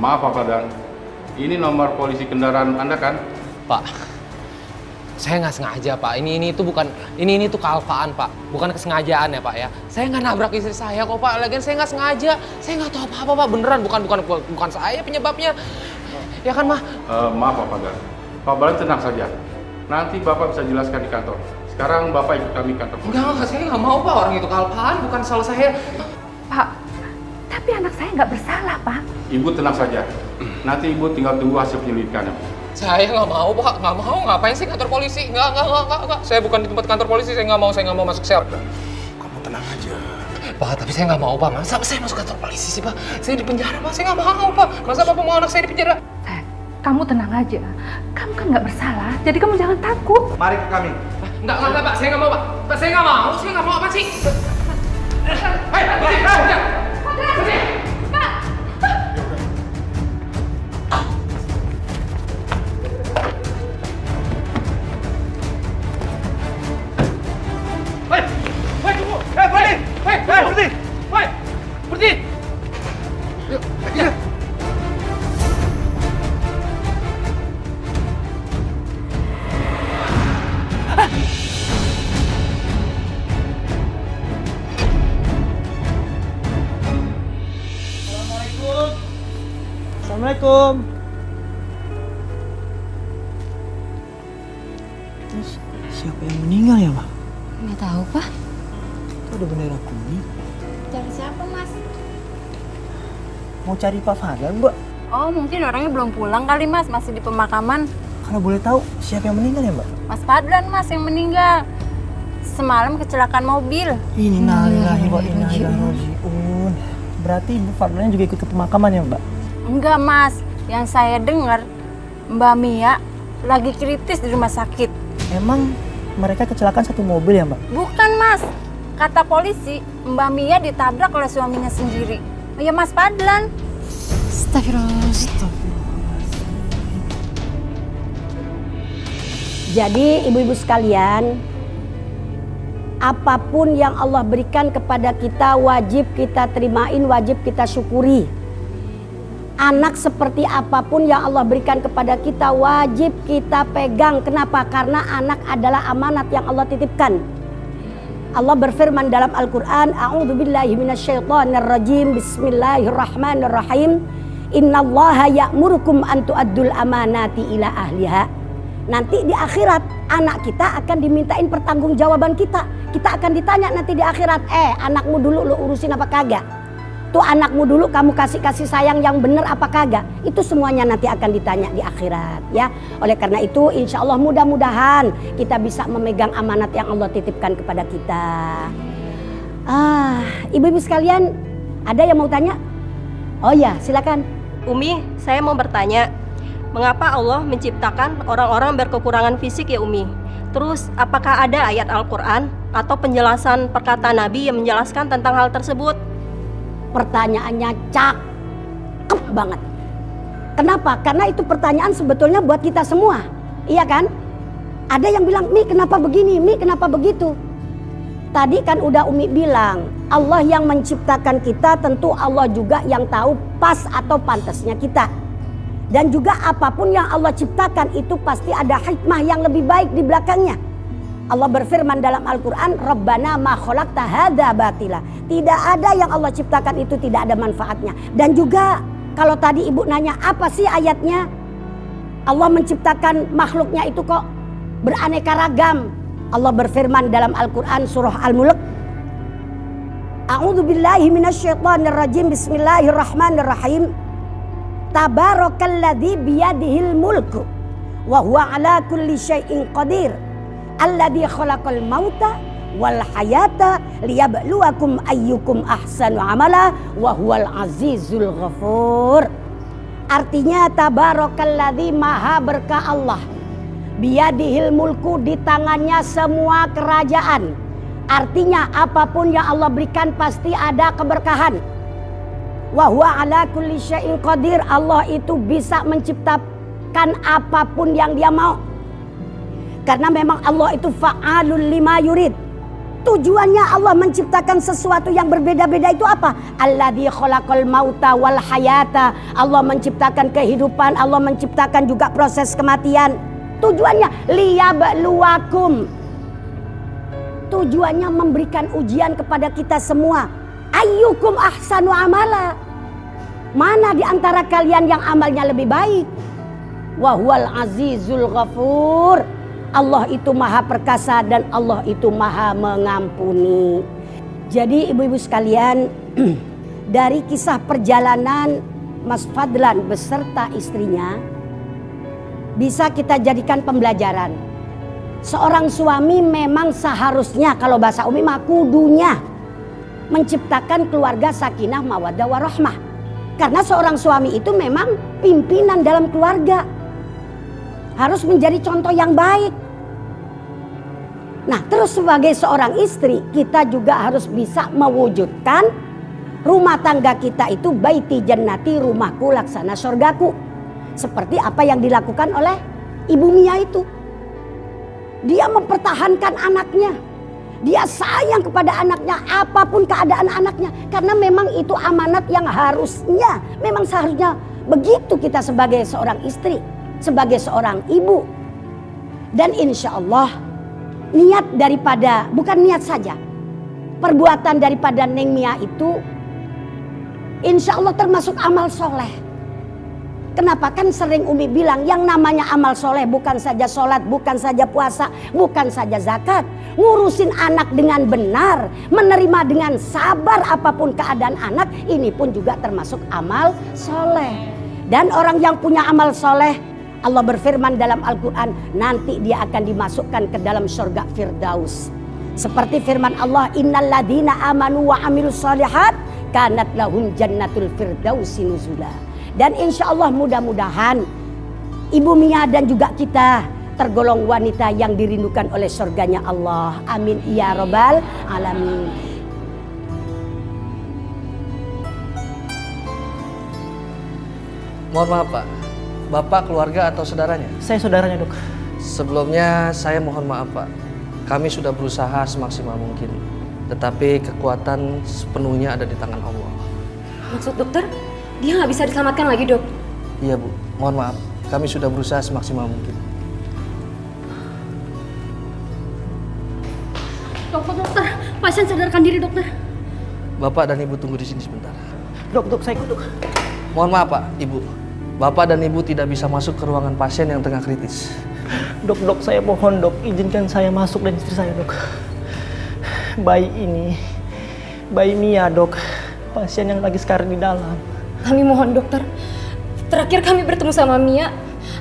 Maaf Pak Padan, ini nomor polisi kendaraan Anda kan? Pak, saya nggak sengaja Pak. Ini tuh kealpaan Pak, bukan kesengajaan ya Pak ya. Saya nggak nabrak istri saya kok Pak. Lagian saya nggak sengaja, saya nggak tahu apa-apa Pak. Beneran bukan saya penyebabnya. Ya kan Mah? Maaf Pak Padan, Pak Padan tenang saja. Nanti Bapak bisa jelaskan di kantor. Sekarang Bapak ikut kami kantor. Enggak, saya nggak mau Pak. Orang itu kealpaan, bukan salah saya. Pak, tapi anak saya nggak bersalah, Pak. Ibu tenang saja. Nanti Ibu tinggal tunggu hasil penyelidikannya. Saya nggak mau Pak, nggak mau. Ngapain sih kantor polisi? Nggak. Saya bukan di tempat kantor polisi. Saya nggak mau masuk sel. Kamu tenang aja. Pak, tapi saya nggak mau Pak. Masa saya masuk kantor polisi sih Pak? Saya di penjara Pak. Saya nggak mau Pak. Masa Bapak mau anak saya di penjara? Kamu tenang aja. Kamu kan nggak bersalah, jadi kamu jangan takut. Mari ke kami. Enggak Pak. Saya nggak mau Pak. Saya nggak mau. Apa sih? Hei, berhenti. Berhenti! Assalamualaikum. Terus siapa yang meninggal ya, Pak? Nggak tahu, Pak. Itu ada bendera kuning. Cari siapa, Mas? Mau cari Pak Fadlan, Mbak? Oh, mungkin orangnya belum pulang kali, Mas. Masih di pemakaman. Kalau boleh tahu siapa yang meninggal ya, Mbak? Mas Fadlan, Mas, yang meninggal. Semalam kecelakaan mobil. Innalillahi wa inna ilaihi raji'un. Berarti Ibu Fadlan juga ikut ke pemakaman ya, Mbak? Enggak, Mas. Yang saya dengar, Mbak Mia lagi kritis di rumah sakit. Emang mereka kecelakaan satu mobil ya, Mbak? Bukan, Mas. Kata polisi, Mbak Mia ditabrak oleh suaminya sendiri. Oh ya, Mas Fadlan. Astagfirullah. Jadi ibu-ibu sekalian, apapun yang Allah berikan kepada kita wajib kita terimain, wajib kita syukuri. Anak seperti apapun yang Allah berikan kepada kita wajib kita pegang. Kenapa? Karena anak adalah amanat yang Allah titipkan. Allah berfirman dalam Al-Quran, A'udzubillahi minasyaitonirrajim, Bismillahirrahmanirrahim, Innallaha ya'murukum an tu'addul amanati ila ahliha. Nanti di akhirat anak kita akan dimintain pertanggungjawaban kita. Kita akan ditanya nanti di akhirat, anakmu dulu lu urusin apa kagak? Tuh anakmu dulu kamu kasih sayang yang bener apa kagak? Itu semuanya nanti akan ditanya di akhirat ya. Oleh karena itu insya Allah mudah-mudahan kita bisa memegang amanat yang Allah titipkan kepada kita. Ibu-ibu sekalian, ada yang mau tanya? Oh ya, silakan. Umi, saya mau bertanya, mengapa Allah menciptakan orang-orang berkekurangan fisik ya Umi? Terus apakah ada ayat Al-Quran atau penjelasan perkataan Nabi yang menjelaskan tentang hal tersebut? Pertanyaannya cakep banget. Kenapa? Karena itu pertanyaan sebetulnya buat kita semua. Iya kan? Ada yang bilang, Mi kenapa begini, Mi kenapa begitu? Tadi kan udah Umi bilang, Allah yang menciptakan kita, tentu Allah juga yang tahu pas atau pantasnya kita. Dan juga apapun yang Allah ciptakan itu pasti ada hikmah yang lebih baik di belakangnya. Allah berfirman dalam Al-Quran, Rabbana ma khalaqta hadza batila. Tidak ada yang Allah ciptakan itu tidak ada manfaatnya. Dan juga kalau tadi ibu nanya apa sih ayatnya? Allah menciptakan makhluknya itu kok beraneka ragam. Allah berfirman dalam Al-Quran surah Al-Mulk, A'udzubillahi minasyaitonirrajim, Bismillahirrahmanirrahim. Tabarakalladzi biyadihil mulku wa huwa ala kulli syai'in qadir. Alladzi khalaqal mauta wal hayata liyabluwakum ayyukum ahsanu amala wa huwal azizul ghafur. Artinya tabarakalladzi maha berkah Allah. Biyadihil mulku, di tangannya semua kerajaan. Artinya apapun yang Allah berikan pasti ada keberkahan. Wa huwa ala kulli syai'in qadir. Allah itu bisa menciptakan apapun yang Dia mau. Karena memang Allah itu fa'alul lima yurid. Tujuannya Allah menciptakan sesuatu yang berbeda-beda itu apa? Alladzi khalaqal mauta wal hayata. Allah menciptakan kehidupan, Allah menciptakan juga proses kematian. Tujuannya liyabluwakum. Tujuannya memberikan ujian kepada kita semua. Ayyukum ahsanu amala. Mana di antara kalian yang amalnya lebih baik? Wa huwal azizul ghafur. Allah itu maha perkasa dan Allah itu maha mengampuni. Jadi ibu-ibu sekalian, dari kisah perjalanan Mas Fadlan beserta istrinya bisa kita jadikan pembelajaran. Seorang suami memang seharusnya, kalau bahasa Umi mah kudunya, menciptakan keluarga sakinah mawaddah warahmah. Karena seorang suami itu memang pimpinan dalam keluarga, harus menjadi contoh yang baik. Nah, terus sebagai seorang istri, kita juga harus bisa mewujudkan rumah tangga kita itu baiti jannati, rumahku laksana surgaku. Seperti apa yang dilakukan oleh Ibu Mia itu. Dia mempertahankan anaknya. Dia sayang kepada anaknya apapun keadaan anaknya. Karena memang itu amanat yang harusnya, memang seharusnya begitu kita sebagai seorang istri, sebagai seorang ibu. Dan insya Allah niat daripada, bukan niat saja, perbuatan daripada Neng Mia itu insya Allah termasuk amal soleh. Kenapa? Kan sering Umi bilang yang namanya amal soleh bukan saja sholat, bukan saja puasa, bukan saja zakat. Ngurusin anak dengan benar, menerima dengan sabar apapun keadaan anak, ini pun juga termasuk amal soleh. Dan orang yang punya amal soleh, Allah berfirman dalam Al-Quran, nanti dia akan dimasukkan ke dalam surga Firdaus. Seperti firman Allah, innal ladzina amanu wa amilus shalihat kanat lahum jannatul firdausi nuzula. Dan insya Allah mudah-mudahan Ibu Mia dan juga kita tergolong wanita yang dirindukan oleh surganya Allah. Amin ya rabbal alamin. Mohon maaf Pak, Bapak keluarga atau saudaranya? Saya saudaranya, Dok. Sebelumnya saya mohon maaf Pak, kami sudah berusaha semaksimal mungkin, tetapi kekuatan sepenuhnya ada di tangan Allah. Maksud dokter, dia nggak bisa diselamatkan lagi, Dok? Iya Bu, mohon maaf, kami sudah berusaha semaksimal mungkin. Dokter, pasien sadarkan diri, dokter. Bapak dan Ibu tunggu di sini sebentar. Dok, saya ikut, Dok. Mohon maaf Pak, Ibu. Bapak dan Ibu tidak bisa masuk ke ruangan pasien yang tengah kritis. Dok, saya mohon, Dok, izinkan saya masuk dan istri saya, Dok. Bayi ini, bayi Mia, Dok. Pasien yang lagi sekarang di dalam. Kami mohon, dokter. Terakhir kami bertemu sama Mia,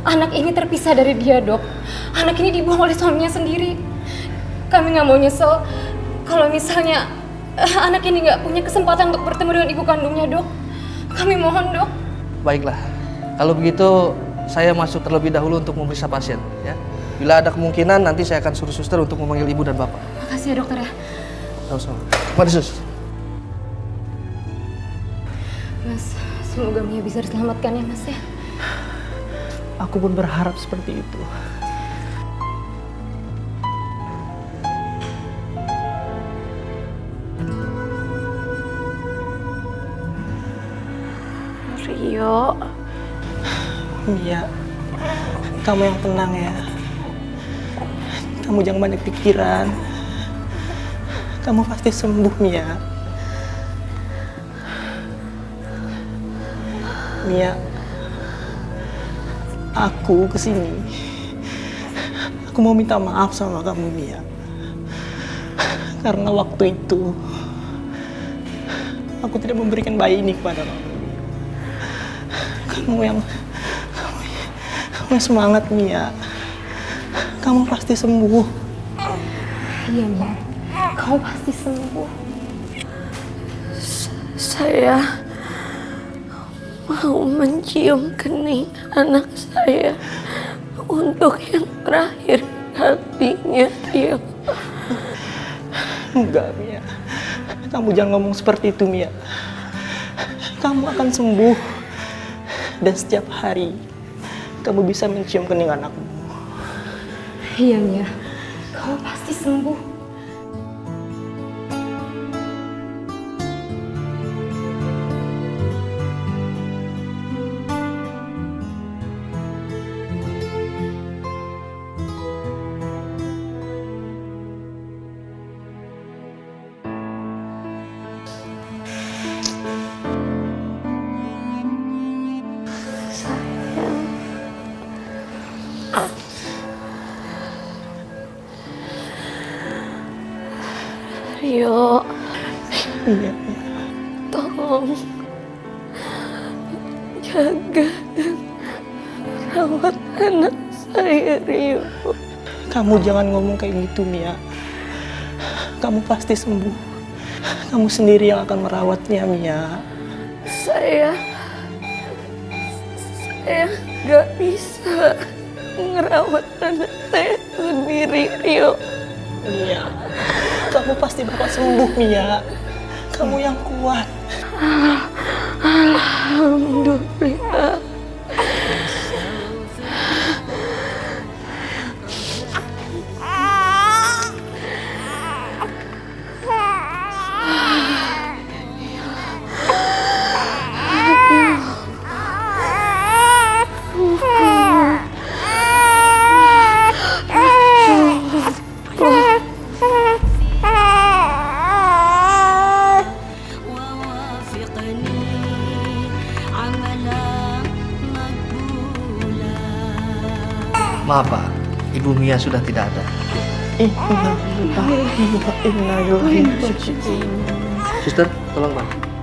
anak ini terpisah dari dia, Dok. Anak ini dibuang oleh suaminya sendiri. Kami nggak mau nyesel kalau misalnya anak ini nggak punya kesempatan untuk bertemu dengan ibu kandungnya, Dok. Kami mohon, Dok. Baiklah, kalau begitu saya masuk terlebih dahulu untuk memeriksa pasien, ya. Bila ada kemungkinan nanti saya akan suruh suster untuk memanggil ibu dan bapak. Makasih ya, dokter ya. Sama-sama. Mari sus. Mas, semoga Mia bisa diselamatkan ya, Mas ya. Aku pun berharap seperti itu. Rio. Mia, kamu yang tenang ya. Kamu jangan banyak pikiran. Kamu pasti sembuh, Mia. Mia, aku kesini. Aku mau minta maaf sama kamu, Mia. Karena waktu itu aku tidak memberikan bayi ini kepada kamu. Kamu yang semangat, Mia. Kamu pasti sembuh. Iya, Mia. Kamu pasti sembuh. Saya mau mencium kening anak saya untuk yang terakhir kalinya, Rio. Enggak, Mia. Kamu jangan ngomong seperti itu, Mia. Kamu akan sembuh. Dan setiap hari kamu bisa mencium kening anakmu. Iya, Mia. Kamu pasti sembuh. Rio, Iya. tolong jaga dan rawat anak saya, Rio. Kamu jangan ngomong kayak gitu, Mia. Kamu pasti sembuh. Kamu sendiri yang akan merawatnya, Mia. Saya nggak bisa ngerawat anak saya sendiri, Rio. Mia, kamu pasti bakal sembuh, Mia. Kamu yang kuat. Alhamdulillah. Maaf Pak, Ibu Mia sudah tidak ada. Innalillahi wa inna ilaihi raji'un. Suster, tolong Pak.